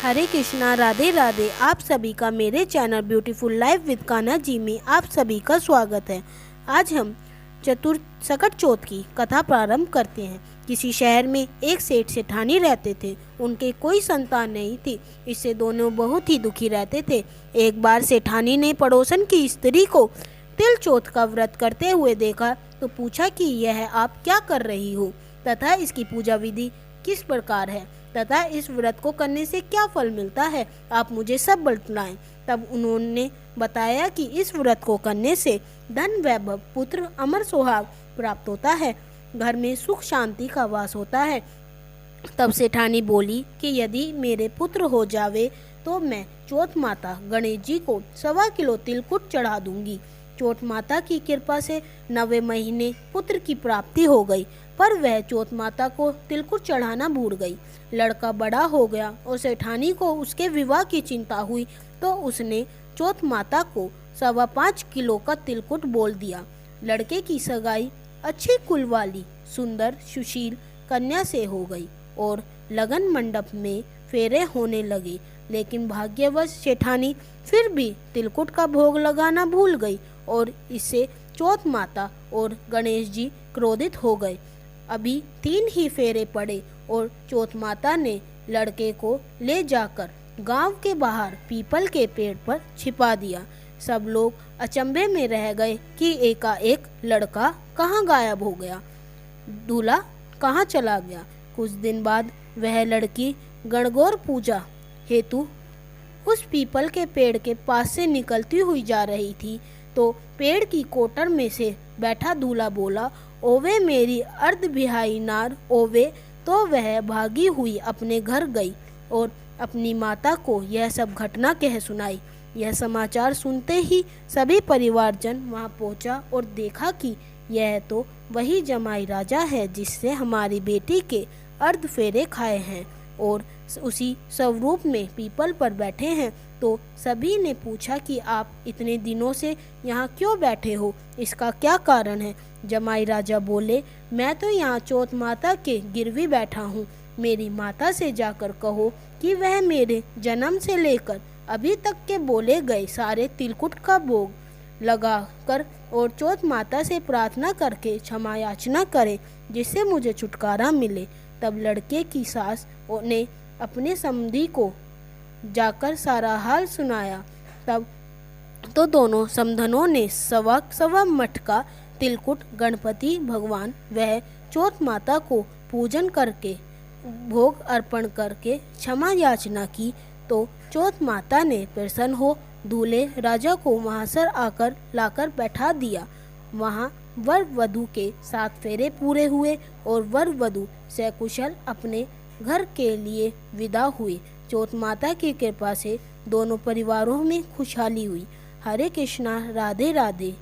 हरे कृष्णा, राधे राधे। आप सभी का मेरे channel beautiful life with Kanha ji में आप सभी का स्वागत है। आज हम सकट चौथ की कथा प्रारंभ करते हैं। किसी शहर में एक सेठ सेठानी रहते थे। उनके कोई संतान नहीं थी। इससे दोनों बहुत ही दुखी रहते थे। एक बार सेठानी ने पड़ोसन की स्त्री को तिल चौथ का व्रत करते हुए देखा तो पूछा कि यह आप क्या कर रही हो तथा इसकी पूजा विधि किस प्रकार है तथा इस व्रत को करने से क्या फल मिलता है, आप मुझे सब बतलाएं। तब उन्होंने बताया कि इस व्रत को करने से धन, वैभव, पुत्र, अमर सुहाग प्राप्त होता है, घर में सुख शांति का वास होता है। तब सेठानी बोली कि यदि मेरे पुत्र हो जावे तो मैं चौथ माता गणेश जी को 1.25 किलो तिलकुट चढ़ा दूंगी। चौथ माता की कृपा से 9वें महीने पुत्र की प्राप्ति हो गई, पर वह चौथ माता को तिलकुट चढ़ाना भूल गई। लड़का बड़ा हो गया और सेठानी को उसके विवाह की चिंता हुई तो उसने चौथ माता को 5.25 किलो का तिलकुट बोल दिया। लड़के की सगाई अच्छी कुल वाली सुंदर सुशील कन्या से हो गई और लगन मंडप में फेरे होने लगे। लेकिन भाग्यवश सेठानी फिर भी तिलकुट का भोग लगाना भूल गई और इससे चौथ माता और गणेश जी क्रोधित हो गए। अभी 3 ही फेरे पड़े और चौथ माता ने लड़के को ले जाकर गांव के बाहर पीपल के पेड़ पर छिपा दिया। सब लोग अचंभे में रह गए कि एकाएक लड़का कहाँ गायब हो गया, दूल्हा कहाँ चला गया। कुछ दिन बाद वह लड़की गणगौर पूजा हेतु उस पीपल के पेड़ के पास से निकलती हुई जा रही थी तो पेड़ की कोटर में से बैठा दूल्हा बोला, ओवे मेरी अर्ध बिहाई नार ओवे। तो वह भागी हुई अपने घर गई और अपनी माता को यह सब घटना कह सुनाई। यह समाचार सुनते ही सभी परिवारजन वहां पहुंचा और देखा कि यह तो वही जमाई राजा है जिससे हमारी बेटी के अर्ध फेरे खाए हैं और उसी स्वरूप में पीपल पर बैठे हैं। तो सभी ने पूछा कि आप इतने दिनों से यहाँ क्यों बैठे हो, इसका क्या कारण है। जमाई राजा बोले, मैं तो यहाँ चौथ माता के गिरवी बैठा हूँ। मेरी माता से जाकर कहो कि वह मेरे जन्म से लेकर अभी तक के बोले गए सारे तिलकुट का भोग लगाकर और चौथ माता से प्रार्थना करके क्षमा याचना करे जिससे मुझे छुटकारा मिले। तब लड़के की सास ने अपने समधी को जाकर सारा हाल सुनाया। तब तो दोनों समधनों ने सवा मटका तिलकुट गणपति भगवान वह चौथ माता को पूजन करके भोग अर्पण करके क्षमा याचना की। तो चौथ माता ने प्रसन्न हो दूल्हे राजा को वहां सर आकर लाकर बैठा दिया। वहां वर वधू के 7 फेरे पूरे हुए और वर वधू सकुशल अपने घर के लिए विदा हुए। चौथ माता की कृपा से दोनों परिवारों में खुशहाली हुई। हरे कृष्णा, राधे राधे।